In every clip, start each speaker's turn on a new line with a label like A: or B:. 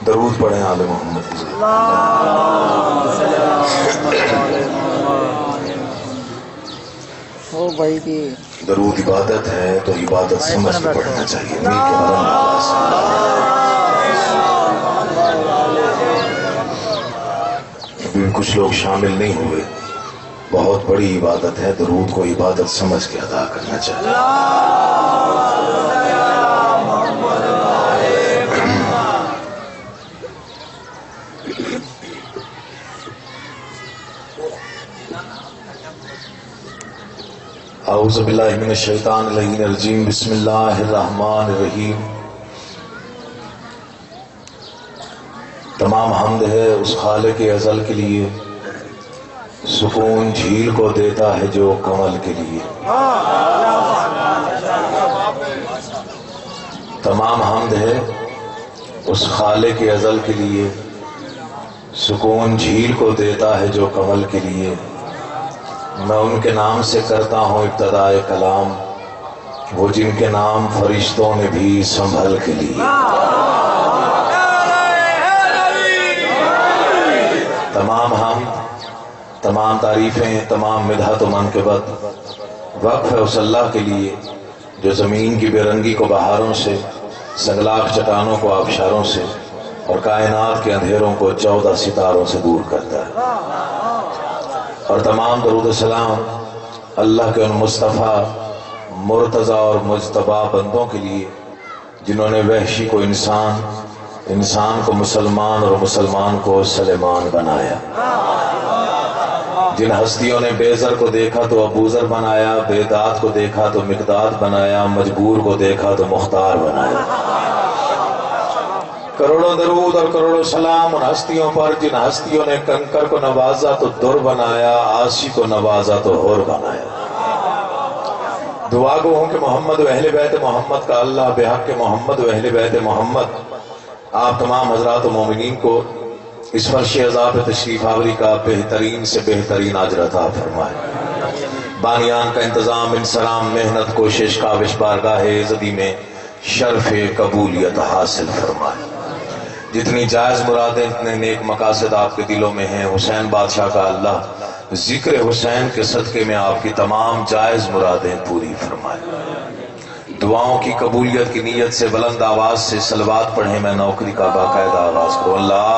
A: درود پڑھیں آل محمد کی درود عبادت ہے تو عبادت سمجھ کے پڑھنا چاہیے، نہیں کہ مرم آواز ابھی کچھ لوگ شامل نہیں ہوئے۔ بہت بڑی عبادت ہے، درود کو عبادت سمجھ کے ادا کرنا چاہیے۔ اعوذ باللہ من الشیطان اللعین الرجیم، بسم اللہ الرحمن الرحیم۔ تمام حمد ہے اس خالق ازل کے لیے، سکون جھیل کو دیتا ہے جو کمل کے لیے۔ تمام حمد ہے اس خالق ازل کے لیے، سکون جھیل کو دیتا ہے جو کمل کے لیے۔ میں ان کے نام سے کرتا ہوں ابتدائے کلام، وہ جن کے نام فرشتوں نے بھی سنبھل کے لیے۔ تمام حمد، تمام تعریفیں، تمام مدحت و منقبت وقف ہے اس اللہ کے لیے جو زمین کی بے رنگی کو بہاروں سے، سنگلاخ چٹانوں کو آبشاروں سے، اور کائنات کے اندھیروں کو 14 ستاروں سے دور کرتا ہے۔ اور تمام درود و سلام اللہ کے ان مصطفیٰ مرتضیٰ اور مجتبیٰ بندوں کے لیے جنہوں نے وحشی کو انسان، انسان کو مسلمان اور مسلمان کو سلیمان بنایا۔ جن ہستیوں نے بے زر کو دیکھا تو ابوذر بنایا، بے داد کو دیکھا تو مقداد بنایا، مجبور کو دیکھا تو مختار بنایا۔ کروڑوں درود اور کروڑوں سلام ان ہستیوں پر جن ہستیوں نے کنکر کو نوازا تو در بنایا، عاصی کو نوازا تو حر بنایا۔ دعا گو ہوں کہ محمد و اہل بیت محمد کا اللہ بحق محمد و اہل بیت محمد آپ تمام حضرات و مومنین کو اس فرش عذاب تشریف آوری کا بہترین سے بہترین اجر عطا فرمائے۔ بانیان کا انتظام، انسلام، محنت، کوشش، کاوش بارگاہ عزتی میں شرف قبولیت حاصل فرمائے۔ جتنی جائز مرادیں، اتنے نیک مقاصد آپ کے دلوں میں ہیں، حسین بادشاہ کا اللہ ذکر حسین کے صدقے میں آپ کی تمام جائز مرادیں پوری فرمائے۔ دعاؤں کی قبولیت کی نیت سے بلند آواز سے صلوات پڑھیں، میں نوکری کا باقاعدہ آغاز کروں۔ اللہ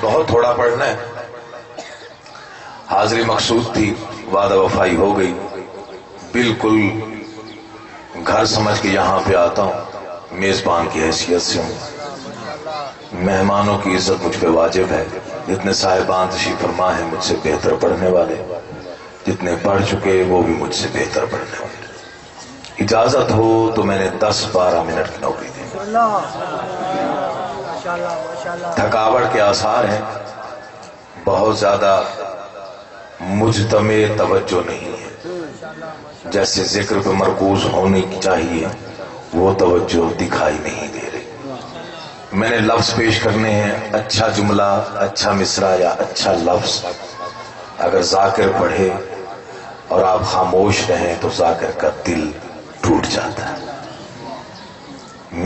A: بہت تھوڑا پڑھنا ہے، حاضری مقصود تھی، وعدہ وفائی ہو گئی۔ بالکل گھر سمجھ کے یہاں پہ آتا ہوں، میزبان کی حیثیت سے ہوں، مہمانوں کی عزت مجھ پہ واجب ہے۔ جتنے صاحبان تشریف فرما ہیں مجھ سے بہتر پڑھنے والے، جتنے پڑھ چکے وہ بھی مجھ سے بہتر پڑھنے والے۔ اجازت ہو تو میں نے 10-12 منٹ کی نوکری دی۔ تھکاوٹ کے آثار ہیں، بہت زیادہ مجتمع توجہ نہیں ہے، جیسے ذکر پہ مرکوز ہونے کی چاہیے وہ توجہ دکھائی نہیں دے رہی۔ میں نے لفظ پیش کرنے ہیں، اچھا جملہ، اچھا مصرع یا اچھا لفظ اگر ذاکر پڑھے اور آپ خاموش رہیں تو ذاکر کا دل ٹوٹ جاتا ہے۔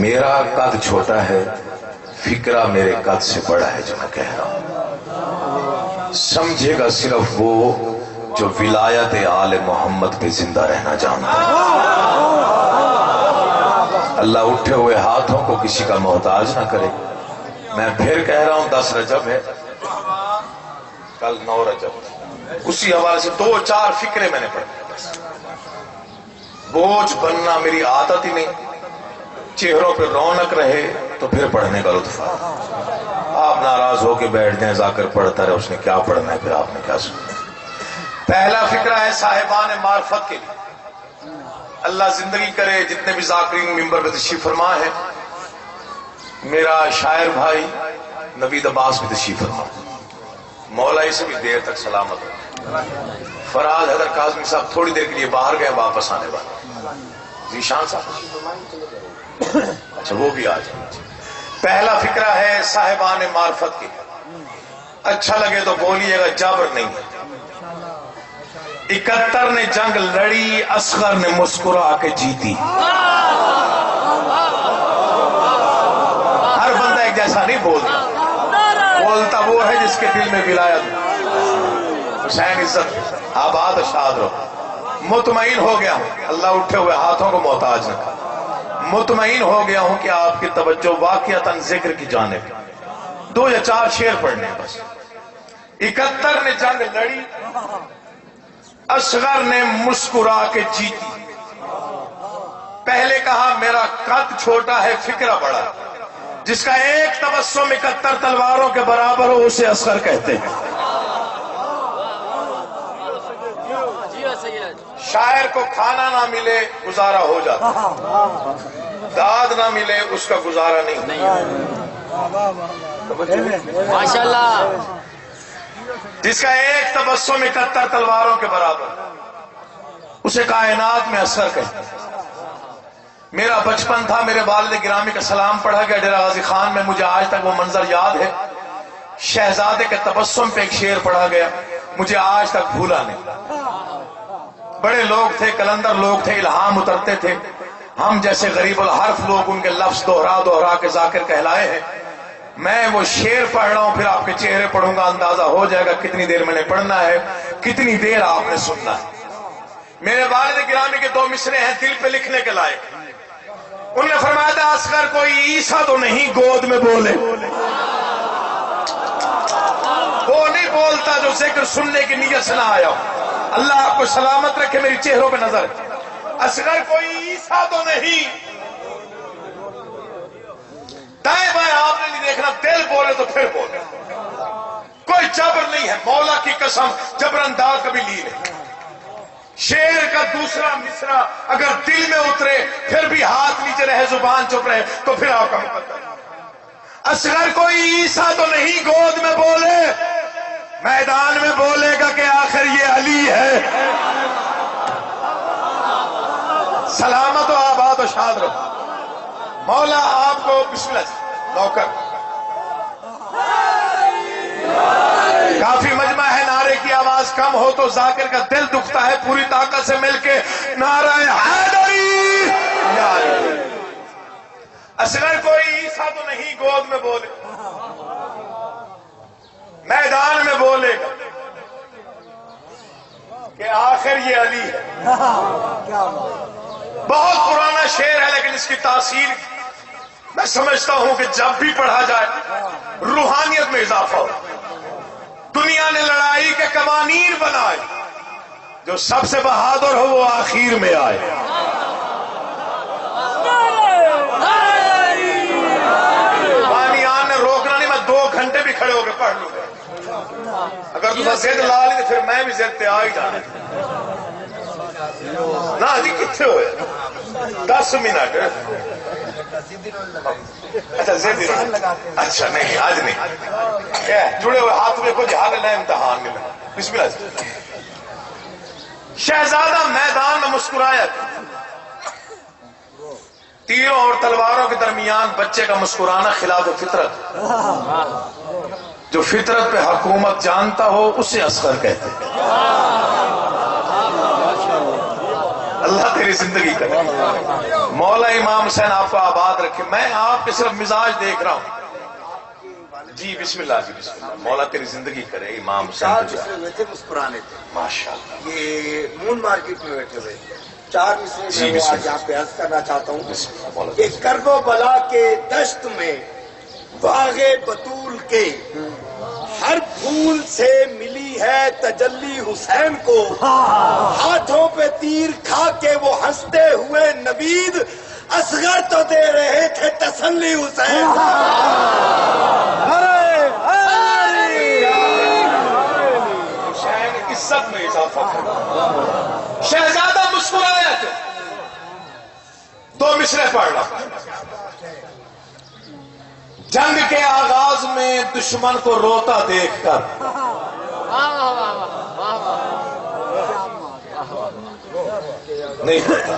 A: میرا قد چھوٹا ہے، فکرہ میرے قد سے بڑا ہے جو میں کہہ رہا ہوں۔ سمجھے گا صرف وہ جو ولایت آل محمد پہ زندہ رہنا جانتا ہے۔ اللہ اٹھے ہوئے ہاتھوں کو کسی کا محتاج نہ کرے۔ میں پھر کہہ رہا ہوں 10 رجب ہے، کل 9 رجب، اسی حوالے سے 2-4 فکرے میں نے پڑھے۔ بوجھ بننا میری عادت ہی نہیں، چہروں پہ رونق رہے تو پھر پڑھنے کا لطف آتا۔ آپ ناراض ہو کے بیٹھ جائیں، ذاکر پڑھتا رہے، اس نے کیا پڑھنا ہے، پھر آپ نے کیا سنا۔ پہلا فکرہ ہے صاحبان معرفت کے لیے۔ اللہ زندگی کرے جتنے بھی ذاکرین ممبر پہ تشریف فرما ہے، میرا شاعر بھائی نوید عباس بھی تشریف فرما، مولا سے بھی دیر تک سلامت ہو۔ فراز حیدر کاظمی صاحب تھوڑی دیر کے لیے باہر گئے، واپس آنے والے۔ ذیشان صاحب اچھا وہ بھی آ جائیں۔ پہلا فکرہ ہے صاحبان معرفت کے لیے، اچھا لگے تو بولیے گا، جبر نہیں۔ 71 نے جنگ لڑی، اصغر نے مسکرا کے جیتی۔ جس کے دل میں ولایت ہو۔ حسین عزت آباد و شاد رہو۔ مطمئن ہو گیا ہوں، اللہ اٹھے ہوئے ہاتھوں کو محتاج نہ کر، مطمئن ہو گیا ہوں کہ آپ کی توجہ واقعتاً ذکر کی جانب، 2 یا 4 شعر پڑھنے بس۔ 71 نے جنگ لڑی، اصغر نے مسکرا کے جیتی۔ پہلے کہا میرا قد چھوٹا ہے فکرہ بڑا، جس کا ایک تبسم 71 تلواروں کے برابر ہو اسے اصغر کہتے ہیں۔ شاعر کو کھانا نہ ملے گزارا ہو جاتا، داد نہ ملے اس کا گزارا نہیں۔
B: ماشاءاللہ،
A: جس کا ایک تبسم 71 تلواروں کے برابر اسے کائنات میں اثر کہتے ہیں۔ میرا بچپن تھا، میرے والد گرامی کا سلام پڑھا گیا ڈیرہ غازی خان میں، مجھے آج تک وہ منظر یاد ہے۔ شہزادے کے تبسم پہ ایک شعر پڑھا گیا، مجھے آج تک بھولا نہیں۔ بڑے لوگ تھے، کلندر لوگ تھے، الہام اترتے تھے، ہم جیسے غریب الحرف لوگ ان کے لفظ دوہرا دوہرا کے ذاکر کہلائے ہیں۔ میں وہ شعر پڑھ رہا ہوں، پھر آپ کے چہرے پڑھوں گا، اندازہ ہو جائے گا کتنی دیر میں نے پڑھنا ہے، کتنی دیر آپ نے سننا ہے۔ میرے والد گرامی کے 2 مصرے ہیں دل پہ لکھنے کے لائق۔ انہوں نے فرمایا تھا اصغر کوئی عیسیٰ تو نہیں گود میں بولے، وہ نہیں بولتا جو ذکر سننے کی نیت سے نہ آیا ہو۔ اللہ آپ کو سلامت رکھے، میری چہروں پہ نظر۔ اصغر کوئی عیسیٰ تو نہیں، دائیں بائیں آپ نے نہیں دیکھنا، دل بولے تو پھر بولے، کوئی جبر نہیں ہے، مولا کی قسم جبر انداز کبھی لی نہیں۔ شعر کا دوسرا مصرع اگر دل میں اترے پھر بھی ہاتھ نیچے رہے زبان چپ رہے تو پھر آپ کا مقدر۔ اصغر کوئی عیسیٰ تو نہیں گود میں بولے، میدان میں بولے گا کہ آخر یہ علی ہے۔ سلامت و آباد و شاد رہو۔ مولا آپ کو بسم اللہ نوکر، کافی مجمع ہے، نعرے کی آواز کم ہو تو ذاکر کا دل دکھتا ہے، پوری طاقت سے مل کے نعرہ حیدری یا علی۔ اصغر کوئی عیسیٰ تو نہیں گود میں بولے، میدان میں بولے گا کہ آخر یہ علی ہے۔ بہت پرانا شعر ہے لیکن اس کی تاثیر میں سمجھتا ہوں کہ جب بھی پڑھا جائے روحانیت میں اضافہ ہو۔ دنیا نے لڑائی کے قوانین بنائے، جو سب سے بہادر ہو وہ آخر میں آئے۔ قوانین نے روکنا نہیں، میں 2 گھنٹے بھی کھڑے ہو کے پڑھ لوں گا۔ اگر تم زد لا لی تو پھر میں بھی زد پہ آ ہی جانا نا جی۔ کتنے ہوئے 10 منٹ؟ اچھا زد، اچھا نہیں آج نہیں، جڑے ہوئے ہاتھ میں کچھ حال نہ امتحان ملا۔ بسم اللہ۔ شہزادہ میدان میں مسکرایا، تیروں اور تلواروں کے درمیان بچے کا مسکرانا خلاف فطرت، جو فطرت پہ حکومت جانتا ہو اسے اصغر کہتے ہیں۔ اللہ تیری زندگی کرے، مولا امام حسین آپ کو آباد رکھے۔ میں آپ کے صرف مزاج دیکھ رہا ہوں جی۔ بسم اللہ جی، بسم اللہ، مولا تیری زندگی کرے۔ امام حسین
C: 4 مصرے ہوئے تھے مسکرانے تھے،
A: ماشاءاللہ۔
C: یہ مون مارکیٹ میں بیٹھے ہوئے 4 مصرے
A: جی،
C: میں
A: بسم
C: آج یہاں پہ عرض کرنا چاہتا ہوں
A: بسم اللہ مولا۔
C: کہ کرب و بلا کے دشت میں باغ بطول کے ہر پھول سے ملی ہے تجلی حسین کو، ہاتھوں پہ تیر کھا کے وہ ہنستے ہوئے نوید اصغر تو دے رہے تھے تسلی حسین کو۔
A: حسین عزت میں اضافہ کرنا۔ شہزادہ مسکرایا تھے، 2 مصرے پڑھ رہا۔ جنگ کے آغاز میں دشمن کو روتا دیکھ کر نہیں پتا،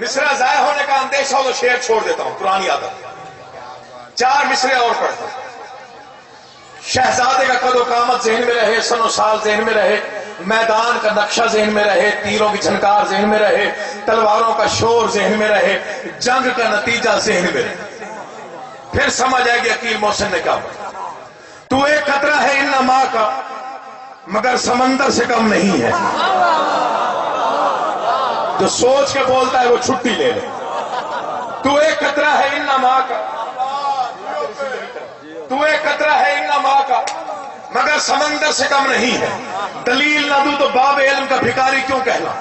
A: مصرع ضائع ہونے کا اندیشہ ہو تو شعر چھوڑ دیتا ہوں، پرانی عادت۔ 4 مصرے اور پڑھتا ہوں۔ شہزادے کا قد و قامت ذہن میں رہے، سن و سال ذہن میں رہے، میدان کا نقشہ ذہن میں رہے، تیروں کی جھنکار ذہن میں رہے، تلواروں کا شور ذہن میں رہے، جنگ کا نتیجہ ذہن میں رہے، پھر سمجھ آئے گی عقیل محسن نے کہا تو ایک قطرہ ہے ان ماء کا مگر سمندر سے کم نہیں ہے. جو سوچ کے بولتا ہے وہ چھٹی لے لے. تو ایک قطرہ ہے ان ماء کا، تو ایک قطرہ ہے ان ماء کا مگر سمندر سے کم نہیں ہے. دلیل نہ دوں تو باب علم کا بھکاری کیوں کہلا.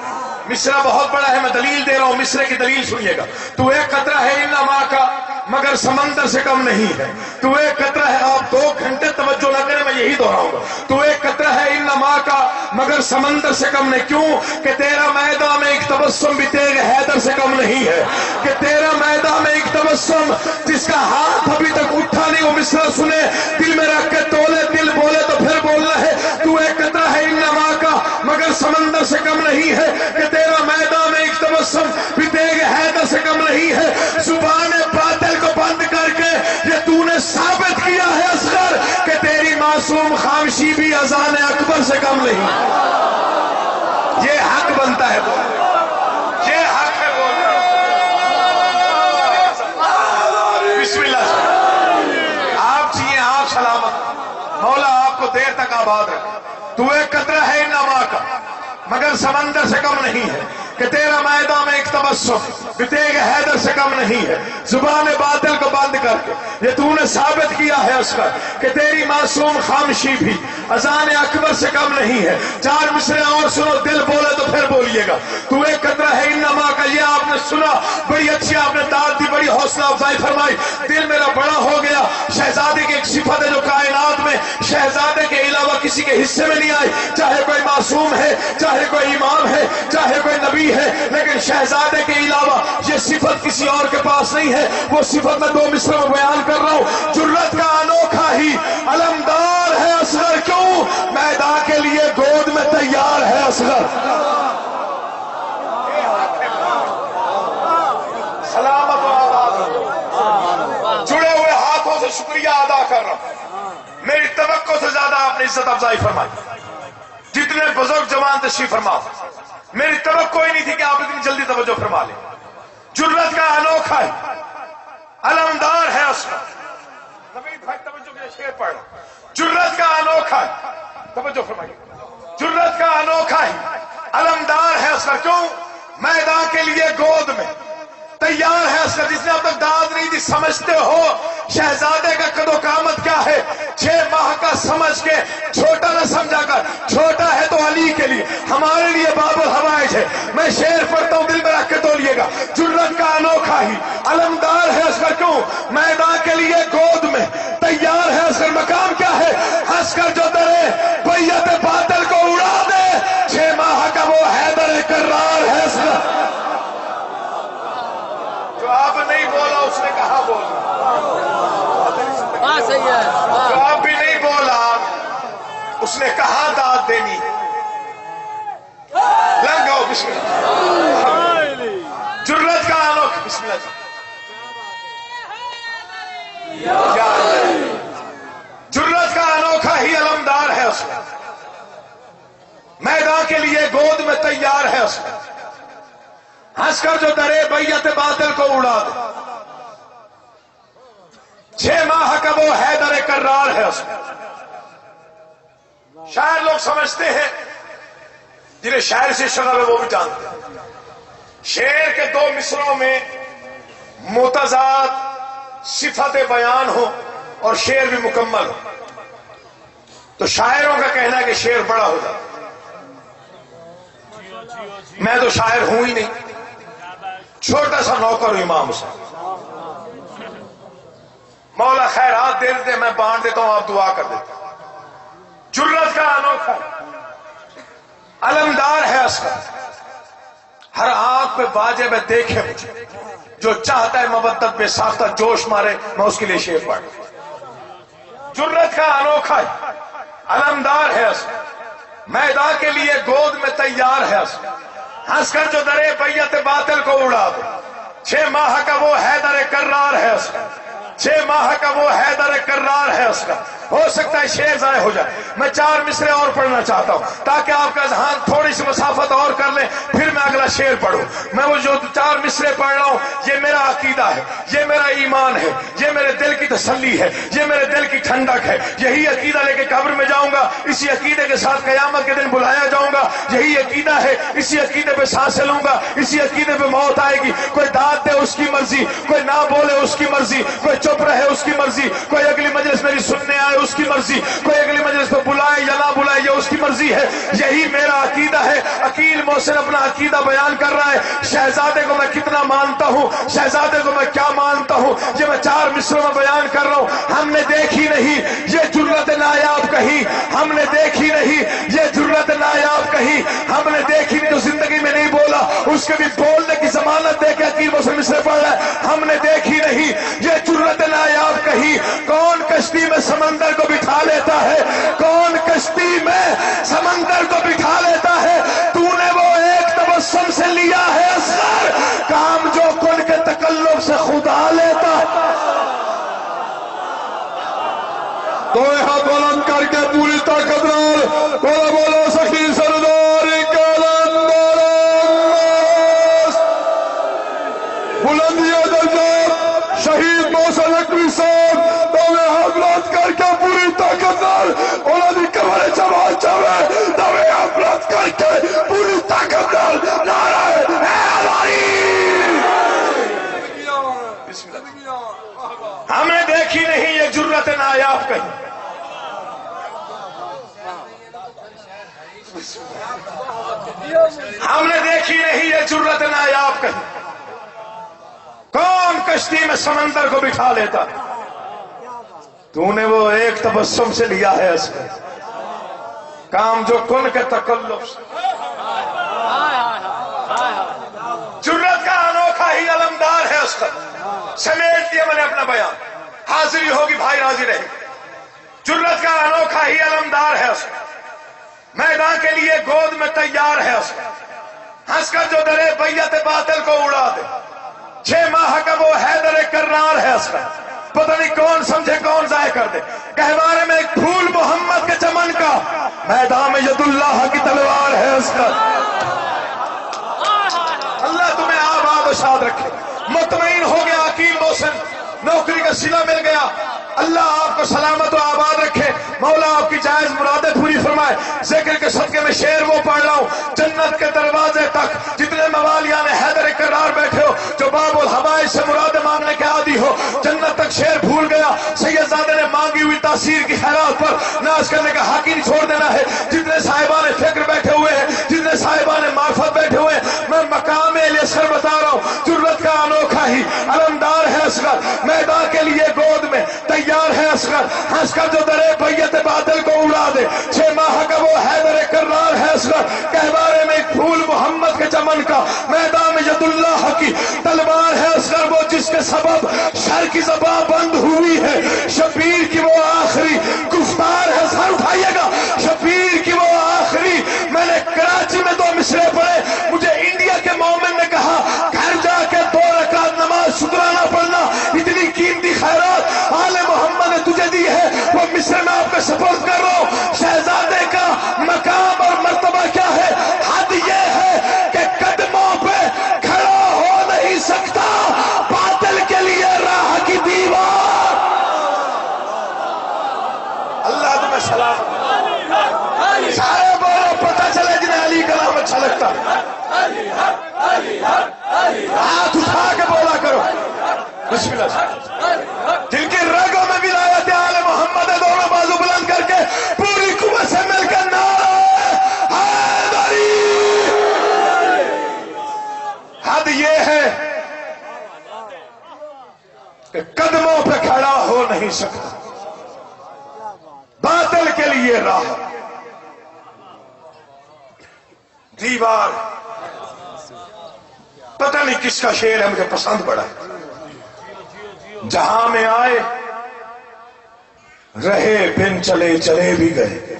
A: مصرع بہت بڑا ہے، میں دلیل دے رہا ہوں، مصرع کی دلیل سنیے گا. تو ایک قطرہ ہے ان ماء کا مگر سمندر سے کم نہیں ہے. تو ایک قطرہ ہے، آپ 2 گھنٹے توجہ نہ کریں، میں یہی دہراؤں گا. تو ایک قطرہ ہے ان ماء کا مگر سمندر سے کم نہیں. کیوں کہ تیرا میدان میں ایک تبسم بھی تیرے حیدر سے کم نہیں ہے. کہ تیرا میدان میں ایک تبسم جس کا ہاتھ ابھی تک اٹھا نہیں، وہ مصرع سنے دل میں رکھ کے تولے، دل بولے تو پھر بولنا ہے. تو ایک قطرہ ہے ان ماء کا مگر سمندر سے کم نہیں ہے. کہ تیرا میدان میں ایک تبسم بھی تیرے حیدر سے کم نہیں ہے. زبان باطل کو بند کر کے یہ تو نے ثابت کیا ہے اصغر کہ تیری معصوم خامشی بھی اذان اکبر سے کم نہیں. یہ حق بنتا ہے بولنا، یہ حق ہے بولنا. بسم اللہ. آپ جیئے، آپ سلامت، مولا آپ کو دیر تک آباد رکھے. تو ایک قطرہ ہے ان ماء کا مگر سمندر سے کم نہیں ہے. کہ تیرا میدان میں ایک تبسم بھی تیرے حیدر سے کم نہیں ہے. زبان باطل کو بند کر کے یہ تو نے ثابت کیا ہے اصغر کہ تیری معصوم خامشی بھی اذان اکبر سے کم نہیں ہے. 4 مصرع اور سنو، دل بولے تو پھر بولیے گا. تو ایک قطرہ ہے ان ماء کا. یہ آپ نے سنا، بڑی اچھی آپ نے داد دی، بڑی حوصلہ افزائی فرمائی. دل میرا بڑا ہو گیا. شہزادے کی ایک صفت ہے جو کائنات میں شہزادے کے علاوہ کسی کے حصے میں نہیں آئی. چاہے کوئی معصوم ہے، چاہے کوئی امام ہے، چاہے کوئی نبی ہے، لیکن شہزادے کے علاوہ یہ صفت کسی اور کے پاس نہیں ہے. وہ صفت میں 2 مصرع میں بیان کر رہا ہوں. جرت کا انوکھا ہی علمدار ہے اصغر، کیوں میدان کے لیے گود میں تیار ہے اصغر. سلامت و آباد. جڑے ہوئے ہاتھوں سے شکریہ ادا کر رہا ہوں. میری توقع سے زیادہ آپ نے عزت افزائی فرمائی. جتنے بزرگ جوان تشریف فرما، میری توقع ہی نہیں تھی کہ آپ اتنی جلدی توجہ فرما لیں. جرت کا انوکھا ہے، علمدار ہے اصغر. نوید بھائی توجہ کے شعر پڑھ رہا. جرت کا انوکھا ہے، توجہ فرمائیے. جرت کا انوکھا ہے، علمدار ہے اصغر، کیوں میدان کے لیے گود میں تیار ہے اصغر. جس نے اب تک داد نہیں دی، سمجھتے ہو شہزادے کا قد و قامت کیا ہے. 6 ماہ کا سمجھ کے چھوٹا نہ سمجھا کر. چھوٹا ہے تو علی کے لیے، ہمارے لیے باب الحوائج ہے. میں شعر پڑھتا ہوں، دل میں رکھ کے تولیے گا. جرت کا انوکھا ہی علمدار ہے اصغر، کیوں میدان کے لیے گود میں تیار ہے اصغر. مقام کیا ہے؟ ہنس کر جو درے بیعت باطل کو اڑا دے، 6 ماہ کا وہ حیدر کرار ہے اصغر. جو آپ نہیں بولا اس نے کہا بولا.
B: صحیح ہے.
A: جو آپ بھی نہیں بولا اس نے کہا داد دینی. لنگاؤ بسم اللہ. جرت کا انوکھا، بسم اللہ. جرت کا انوکھا ہی علمدار ہے اصغر، میدان کے لیے گود میں تیار ہے اصغر. ہنس کر جو درے بیعت باطل کو اڑا دے، 6 ماہ کا وہ حیدر کرار ہے اصغر. شاعر لوگ سمجھتے ہیں، جنہیں شاعر سے شغف ہے وہ بھی جانتے ہیں. شعر کے 2 مصرعوں میں متضاد صفت بیان ہو اور شعر بھی مکمل ہو تو شاعروں کا کہنا ہے کہ شعر بڑا ہو جاتا. میں تو شاعر ہوں ہی نہیں، چھوٹا سا نوکر ہوں امام حسین. مولا خیرات دے دیتے، میں بانٹ دیتا ہوں، آپ دعا کر دیتے. جرت کا انوکھا علمدار ہے اصغر، ہر آنکھ پہ واجب ہے دیکھے مجھے، جو چاہتا ہے مودت بے ساختہ جوش مارے، میں اس کے لیے شعر پڑھ. جرت کا انوکھا ہے، علمدار ہے اصغر، میدان کے لیے گود میں تیار ہے اصغر. ہنس کر جو درے بیعت باطل کو اڑا دے، 6 ماہ کا وہ حیدر کرار ہے اصغر. 6 ماہ کا وہ حیدر کرار ہے اصغر. ہو سکتا ہے شعر ضائع ہو جائے، میں 4 مصرے اور پڑھنا چاہتا ہوں تاکہ آپ کا ذہن تھوڑی سی مسافت اور کر لیں، پھر میں اگلا شعر پڑھوں۔ میں وہ جو 4 مصرے پڑھ رہا ہوں یہ میرا عقیدہ ہے، یہ میرا ایمان ہے، یہ میرے دل کی تسلی ہے، یہ میرے دل کی ٹھنڈک ہے۔ یہی عقیدہ لے کے قبر میں جاؤں گا، اسی عقیدے کے ساتھ قیامت کے دن بلایا جاؤں گا۔ یہی عقیدہ ہے، اسی عقیدے پہ سانسیں لوں گا، اسی عقیدے پہ موت آئے گی۔ کوئی داد دے اس کی مرضی، کوئی نہ بولے اس کی مرضی، کوئی چپ رہے اس کی مرضی، کوئی اگلی مجلس میری سننے آئے اس کی مرضی، کوئی اگلی مجلس پہ بلائے یا نہ بلائے یہ اس کی مرضی ہے۔ یہی میرا عقیدہ ہے۔ عقیل محسن اپنا عقیدہ بیان کر رہا ہے، شہزادے کو میں کتنا مانتا ہوں، شہزادے کو میں کیا مانتا ہوں، یہ میں 4 مصروں میں بیان کر رہا ہوں۔ ہم نے دیکھی نہیں یہ جرت نایاب کہیں، ہم نے دیکھی نہیں یہ جرت نایاب کہیں، ہم نے دیکھی نہیں، جو زندگی میں نہیں بولا اس کے بھی بولنے کی ضمانت دے کے عقیل محسن مصرے پڑھ رہا ہے۔ ہم نے دیکھی نہیں یہ جرت نایاب کہیں، کون کشتی میں سمندر کو بٹھا لیتا ہے، کون کشتی میں سمندر کو بٹھا لیتا ہے۔ تو نے وہ ایک تبسم سے لیا ہے اصغر، کام جو کن کے تکلف سے خدا لیتا ہے۔
D: دو ہاتھ بلند کر کے پوری طاقت نال بولو بولو سخی سردار کلندر بلندی درجات شہید محسن نقوی صاحب، دو ہاتھ بلند کر کے پوری طاقت نال انہوں نے قبر جماعت چاہے، دو ہاتھ بلند کر کے پوری طاقت نال نعرہ
A: ہم نے دیکھی نہیں یہ جرت نایاب کہیں، ہم نے دیکھی نہیں یہ جرت نایاب کہیں، کون کشتی میں سمندر کو بٹھا لیتا۔ تو نے وہ ایک تبسم سے لیا ہے اصغر، کام جو کن کے تکلف سے۔ جرت کا انوکھا ہی علمدار ہے اصغر۔ سمیٹ دیا میں نے اپنا بیان، حاضری ہوگی بھائی راضی رہے۔ جرت کا انوکھا ہی علمدار ہے اصغر، میدان کے لیے گود میں تیار ہے اصغر، ہنس کر جو درے بیعت باطل کو اڑا دے۔ 6 ماہ کا وہ حیدر کرار ہے اصغر، پتہ نہیں کون سمجھے کون ضائع کر دے۔ گہوارے میں ایک پھول محمد کے چمن کا، میدان میں ید اللہ کی تلوار ہے اصغر۔ اللہ تمہیں آباد و شاد رکھے۔ مطمئن ہو گیا عقیل محسن، نوکری کا صلہ مل گیا، اللہ آپ کو سلامت و آباد رکھے، مولا آپ کی جائز مرادیں پوری فرمائے۔ ذکر کے صدقے میں شعر وہ پڑھ رہا ہوں، جنت کے دروازے تک جتنے موالیان حیدر کرار بیٹھے ہو، جو باب الحوائج سے مرادیں مانگنے کے عادی ہو، جنت تک شعر بھول گیا۔ سید زادے نے مانگی ہوئی تاثیر کی خیرات پر ناز کرنے کا حق ہی نہیں چھوڑ دینا ہے۔ جتنے صاحبان فکر بیٹھے ہوئے ہیں، جتنے صاحبان معرفت بیٹھے ہوئے ہیں، میں مقام الیسر بتا رہا ہوں، جرت کا انوکھا ہی علمدار ہے اصغر، میدان کے لیے گود میں تیار ہے اصغر، ہنس کر جو درے بیعت باطل کو اڑا دے۔ 6 ماہ کا وہ حیدر کرار ہے اصغر، گہوارے میں ایک پھول محمد کے چمن کا، میدان میں ید اللہ کی تلوار ہے اصغر، وہ جس کے سبب شر کی زبان بند ہوئی ہے، شبیر کی وہ آخری گفتار ہے۔ سر اٹھائیے گا، شبیر کی وہ آخری۔ میں نے کراچی میں 2 مصرے پڑھے، مجھے انڈیا کے مومن نے کہا گھر جا کے 2 رکعت نماز شکرانہ پڑھنا، اتنی قیمتی خیرات آل محمد نے تجھے دی ہے، وہ مصر میں آپ کو سپورٹ کر رہا ہوں۔ شہزادے کا مقام اور مرتبہ کیا ہے؟ حد یہ ہے کہ قدموں پہ کھڑا ہو نہیں سکتا باطل کے لیے راہ کی دیوار۔ اللہ تمہیں سلام سارے بولو، پتہ چلے جنہیں علی کلام اچھا لگتا، ہاتھ اٹھا کے بولا کرو بسم اللہ۔ دل کی رگوں میں ولایت آل محمد ہے، دونوں بازو بلند کر کے پوری قوت سے مل کر نعرہ حیدری۔ حد یہ ہے کہ قدموں پہ کھڑا ہو نہیں سکتا باطل کے لیے راہ دیوار۔ پتہ نہیں کس کا شعر ہے، مجھے پسند پڑا ہے۔ جہاں میں آئے رہے بن چلے چلے بھی گئے،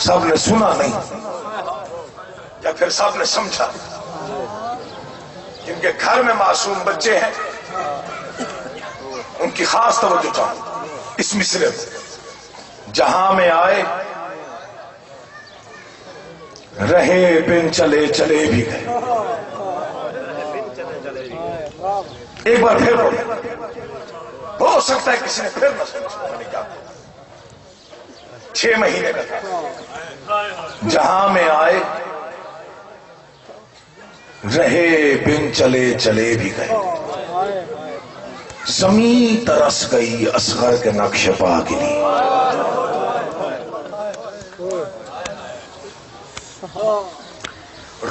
A: سب نے سنا نہیں یا پھر سب نے سمجھا۔ جن کے گھر میں معصوم بچے ہیں ان کی خاص توجہ چاہوں اس مصرے میں. جہاں میں آئے رہے بن چلے چلے بھی گئے. ایک بار پھر ہو سکتا ہے کسی نے پھر نہ سمجھا میں نے کیا کہا. 6 مہینے کا تھا. جہاں میں آئے رہے بن چلے چلے بھی گئے. زمین ترس گئی اصغر کے نقش پا کے لیے.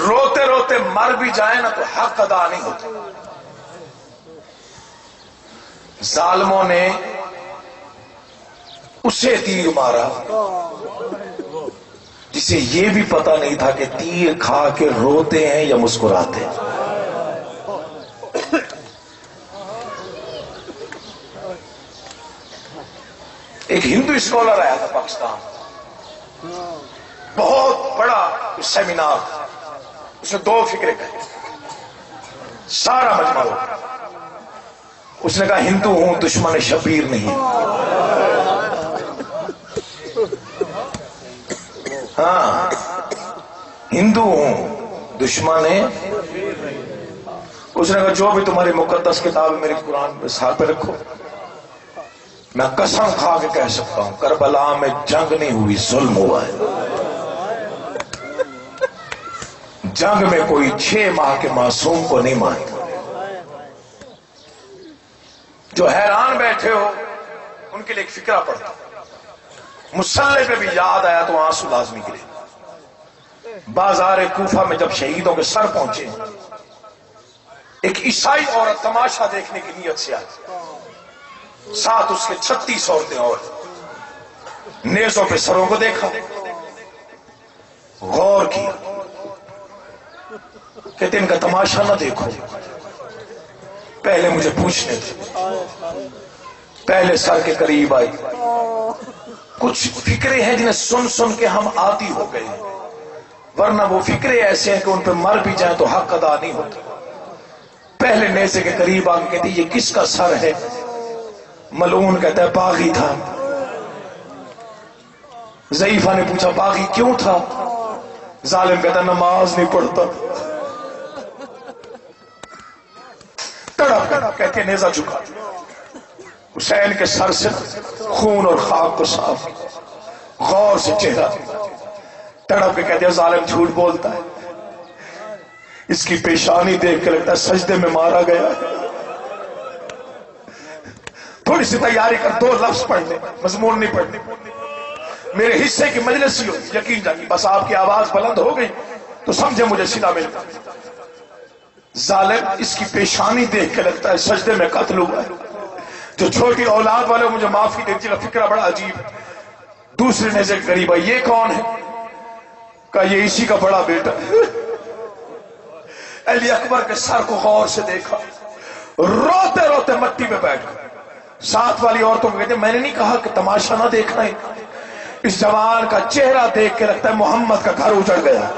A: روتے روتے مر بھی جائے نا تو حق ادا نہیں ہوتا. ظالموں نے اسے تیر مارا جسے یہ بھی پتا نہیں تھا کہ تیر کھا کے روتے ہیں یا مسکراتے ہیں. ایک ہندو اسکالر آیا تھا پاکستان، بہت بڑا سیمینار تھا. اس نے 2 فکرے کہے، سارا مجمع ہو. اس نے کہا ہندو ہوں دشمن شبیر نہیں. ہاں ہندو ہوں دشمن ہے. اس نے کہا جو بھی تمہاری مقدس کتاب ہے میری قرآن پہ ساتھ پہ رکھو. میں قسم کھا کے کہہ سکتا ہوں کربلا میں جنگ نہیں ہوئی، ظلم ہوا ہے. جنگ میں کوئی 6 ماہ کے معصوم کو نہیں مارتا. جو حیران بیٹھے ہو ان کے لیے ایک فکرہ پڑھتا ہوں. مسلح پہ بھی یاد آیا تو آنسو لازمی گرے. بازار کوفہ میں جب شہیدوں کے سر پہنچے ایک عیسائی عورت تماشا دیکھنے کی نیت سے آئی. ساتھ اس کے 36 عورتیں اور نیزوں پہ سروں کو دیکھا، غور کیا. کہتے ان کا تماشا نہ دیکھو، پہلے مجھے پوچھنے تھے. پہلے سر کے قریب آئی. کچھ فکرے ہیں جنہیں سن سن کے ہم عادی ہو گئے، ورنہ وہ فکرے ایسے ہیں کہ ان پہ مر بھی جائیں تو حق ادا نہیں ہوتا. پہلے نیزے کے قریب آ کے کہتی یہ کس کا سر ہے؟ ملعون کہتا ہے باغی تھا. ضعیفہ نے پوچھا باغی کیوں تھا؟ ظالم کہتا ہے نماز نہیں پڑھتا. تڑپ کہتے ہیں نیزہ جھکا. حسین کے سر سے خون اور خاک کو صاف غور سے چہرہ تڑپ کے کہتے ہیں ظالم جھوٹ بولتا ہے. اس کی پیشانی دیکھ کے لگتا ہے سجدے میں مارا گیا. تھوڑی سی تیاری کر 2 لفظ پڑھ لیں، مضمون نہیں پڑھنے. میرے حصے کی مجلس ہی ہو، یقین جانیے بس آپ کی آواز بلند ہو گئی تو سمجھے مجھے سلا ملتا. ظالم اس کی پیشانی دیکھ کے لگتا ہے سجدے میں قتل ہوا ہے. جو چھوٹی اولاد والے مجھے معافی دیجیے گا، فکرہ بڑا عجیب ہے. دوسرے نیزے کے قریب آئی، یہ کون ہے؟ کہا یہ اسی کا بڑا بیٹا. علی اکبر کے سر کو غور سے دیکھا، روتے روتے مٹی پہ بیٹھ گئے. ساتھ والی عورتوں کو کہتے میں نے نہیں کہا کہ تماشا نہ دیکھنا ہے. اس جوان کا چہرہ دیکھ کے لگتا ہے محمد کا گھر اجڑ گیا.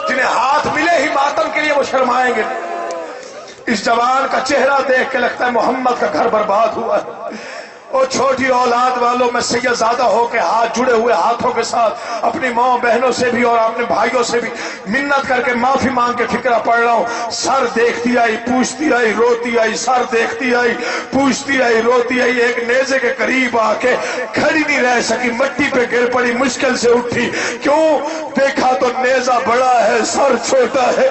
A: جنہیں ہاتھ ملے ہی ماتم کے لیے وہ شرمائیں گے. اس جوان کا چہرہ دیکھ کے لگتا ہے محمد کا گھر برباد ہوا ہے. اور چھوٹی اولاد والوں میں سید زیادہ ہو کے ہاتھ جڑے ہوئے ہاتھوں کے ساتھ اپنی ماں بہنوں سے بھی اور اپنے بھائیوں سے بھی منت کر کے معافی مانگ کے فکرہ پڑھ رہا ہوں. سر دیکھتی آئی، پوچھتی آئی، روتی آئی. سر دیکھتی آئی، پوچھتی آئی، روتی آئی. ایک نیزے کے قریب آ کے کھڑی نہیں رہ سکی، مٹی پہ گر پڑی، مشکل سے اٹھی. کیوں؟ دیکھا تو نیزہ بڑا ہے، سر چھوٹا ہے.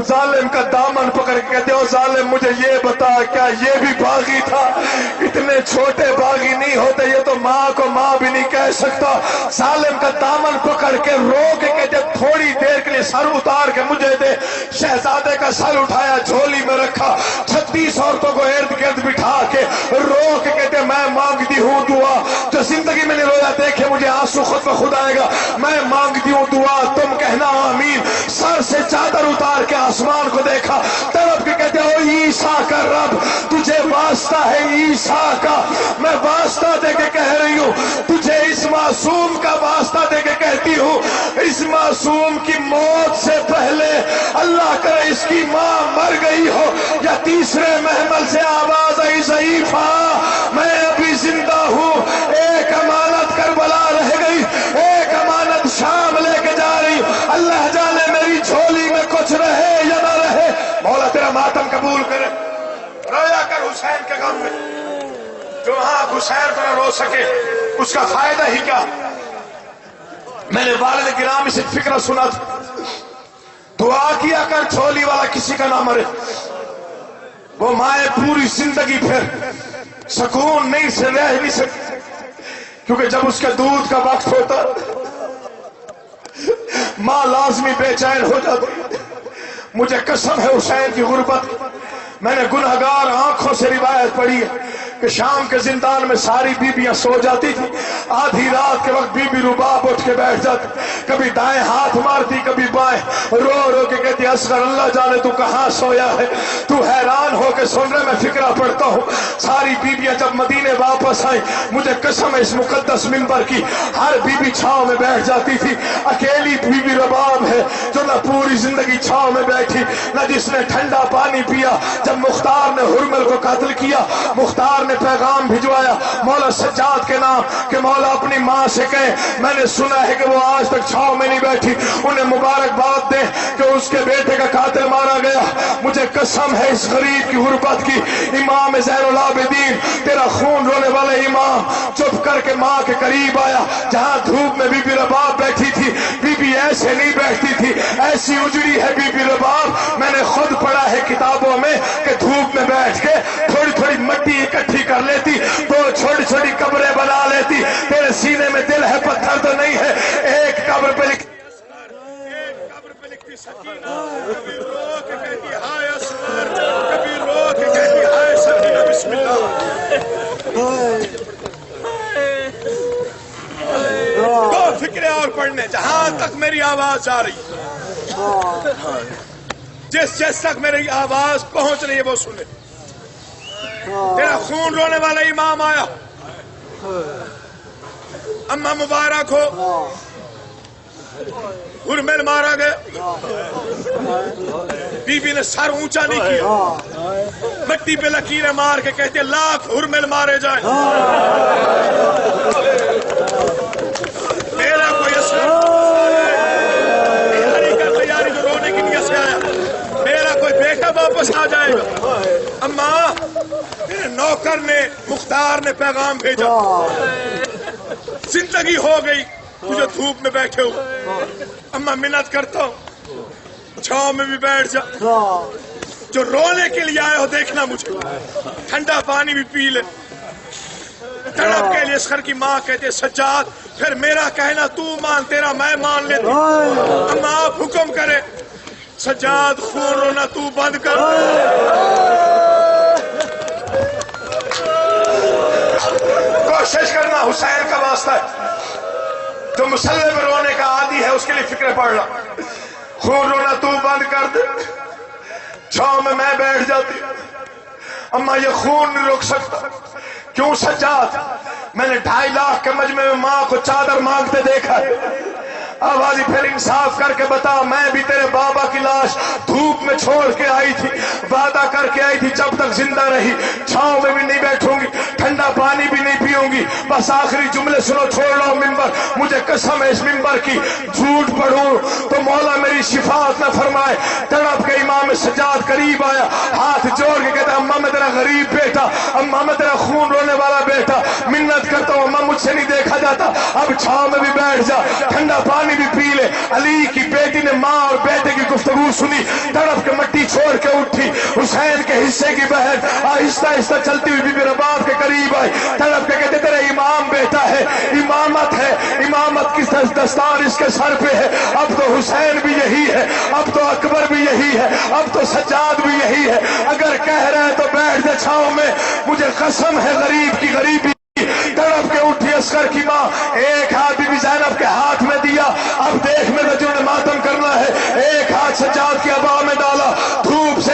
A: ظالم کا دامن پکڑ کے کہتے ہو ظالم مجھے یہ بتا کیا یہ بھی باغی تھا؟ اتنے چھوٹے باغی نہیں ہوتے، یہ تو ماں کو ماں بھی نہیں کہہ سکتا. ظالم کا دامن پکڑ کے رو کے کہتے تھوڑی دیر کے لیے سر اتار کے مجھے دے. شہزادے کا سر اٹھایا، جھولی میں رکھا، 36 عورتوں کو ارد گرد بٹھا کے رو کے کہتے میں مانگتی ہوں دعا. جو زندگی میں نہیں رویا دیکھے مجھے آنسو خود بخود آئے گا. میں مانگتی ہوں دعا، تم کہنا آمین. سر سے چادر اتار کے آسمان کو دیکھا، تڑپ کے کہتے ہو عیسیٰ کا رب تجھے واسطہ ہے عیسیٰ کا. میں واسطہ دے کے کہہ رہی ہوں، تجھے اس معصوم کا واسطہ دے کے کہہ کہتی ہوں اس معصوم کی موت سے پہلے اللہ کرے اس کی ماں مر گئی ہو یا تیسرے محمل سے آواز آئی ضعیفہ میں ابھی زندہ ہوں، ایک امانت کربلا رہ گئی، ایک امانت شام لے کے جا رہی ہوں، اللہ جانے میری جھولی میں کچھ رہے یا نہ رہے۔ مولا تیرا ماتم قبول کرے، رویا کر حسین کے غم میں، جو وہاں حسین پر رو سکے اس کا فائدہ ہی کیا۔ میں نے والد گرامی سے فکر سنا تھا، دعا کیا کر جھولی والا کسی کا نہ مرے۔ وہ مائیں پوری زندگی پھر سکون نہیں سے رہ نہیں سکتی، کیونکہ جب اس کے دودھ کا وقت ہوتا ماں لازمی بے چین ہو جاتی۔ مجھے قسم ہے حسین کی غربت، میں نے گنہگار آنکھوں سے روایت پڑھی ہے کہ شام کے زندان میں ساری بیبیاں سو جاتی تھی، آدھی رات کے وقت بی بی رباب اٹھ کے بیٹھ جاتی، کبھی دائیں ہاتھ مارتی کبھی بائیں، رو رو کے کہتی اصغر اللہ جانے تو کہاں سویا ہے، تو حیران ہو کے سن رہے میں فکرہ پڑھتا ہوں۔ ساری بیبیاں جب مدینے واپس آئیں، مجھے قسم ہے اس مقدس منبر کی، ہر بیبی چھاؤں میں بیٹھ جاتی تھی، اکیلی بی بی رباب ہے جو نہ پوری زندگی چھاؤں میں بیٹھی نہ جس نے ٹھنڈا پانی پیا۔ جب مختار نے حرمل کو قتل کیا، مختار نے پیغام بھجوایا مولا سجاد کے نام کہ مولا اپنی ماں سے کہے میں نے سنا ہے کہ وہ آج تک چھاؤں میں نہیں بیٹھی، انہیں مبارکباد دے کہ اس کے بیٹے کا قاتل مارا گیا۔ مجھے قسم ہے اس غریب کی غربت کی، امام زین العابدین تیرا خون رونے والے امام چپ کر کے ماں کے قریب آیا، جہاں دھوپ میں بی بی رباب بیٹھی تھی، بی بی ایسے نہیں بیٹھتی تھی، ایسی اجڑی ہے بی بی رباب، میں نے خود پڑھا ہے کتابوں میں کہ دھوپ میں بیٹھ کے تھوڑی تھوڑی مٹی اکٹھی کر لیتی، دو چھوٹی چھوٹی قبریں بنا لیتی۔ تیرے سینے میں دل ہے پتھر تو نہیں ہے، ایک قبر پہ لکھتی سکینہ، کبھی رو کے کہتی ہائے اسمر، کبھی رو کے کہتی ہائے سکینہ بسم اللہ۔ دو فکریں اور پڑھنے جہاں تک میری آواز آ رہی، جس تک میری آواز پہنچ رہی ہے وہ سنے۔ تیرا خون رونے والا امام آیا، اماں مبارک ہو، حرمل مارا گیا، بی بی نے سر اونچا نہیں کیا، مٹی پہ لکیریں مار کے کہتے لاکھ حرمل مارے جائیں، میرا کوئی اثر تیاری کر تیاری جو رونے کی نیت سے آیا، میرا کوئی بیٹا واپس آ جائے گا۔ اماں میرے نوکر نے مختار نے پیغام بھیجا، زندگی ہو گئی مجھے دھوپ میں بیٹھے ہو، اماں منت کرتا ہوں چھاؤں میں بھی بیٹھ جا، جو رونے کے لیے آئے ہو دیکھنا مجھے، ٹھنڈا پانی بھی پی لے۔ تڑپ کے لیے اسخر کی ماں کہتے سجاد پھر میرا کہنا تو مان، تیرا میں مان لیتی، اماں آپ حکم کرے سجاد خون رونا تو بند کر۔ کوشش کرنا حسین کا واسطہ ہے، جو مسلح میں رونے کا عادی ہے اس کے لیے فکر پڑنا، خون رونا تو بند کر دے۔ چھاؤں میں بیٹھ جاتی، اماں یہ خون نہیں رک سکتا، کیوں سجاد؟ میں نے 2.5 لاکھ کے مجمع میں ماں کو چادر مانگتے دیکھا ہے، آوازی پھر انصاف کر کے بتا، میں بھی تیرے بابا کی لاش دھوپ میں چھوڑ کے آئی تھی، وعدہ کر کے آئی تھی جب تک زندہ رہی چھاؤں میں بھی نہیں بیٹھوں گی، ٹھنڈا پانی بھی نہیں پیوں گی، بس آخری جملے سنو چھوڑ لو ممبر، مجھے قسم ہے اس ممبر کی جھوٹ پڑھوں تو مولا میری شفاعت نہ فرمائے۔ تڑپ کے امام سجاد قریب آیا، ہاتھ جوڑ کے کہتا اماں میں تیرا غریب بیٹا، اماں میں تیرا خون رونے والا بیٹا، منت کرتا ہوں اماں مجھ سے نہیں دیکھا جاتا، اب چھاؤں میں بھی بیٹھ جا، ٹھنڈا پانی بھی پی لے۔ علی کی بیٹی نے ماں اور بیٹے کی گفتگو سنی، تڑپ کے مٹی چھوڑ کے اٹھی، حسین کے حصے کی بہن آہستہ آہستہ چلتی ہوئی بی بی رباب کے قریب آئی، تڑپ کے کہتے تیرا امام بیٹا ہے، امامت ہے، امامت کی دستار اس کے سر پہ ہے، اب تو حسین بھی یہی ہے، اب تو اکبر بھی یہی ہے، اب تو سجاد بھی یہی ہے، اگر کہہ رہے تو بیٹھ جا چھاؤں میں، مجھے قسم ہے غریب کی غریبی۔ تڑپ کے اٹھی اصغر کی ماں، ایک ہاتھ بی بی زینب کے ہاتھ میں دیا، اب دیکھ میں جو نے ماتم کرنا ہے، ایک ہاتھ سجاد کی ابا میں ڈالا، دھوپ سے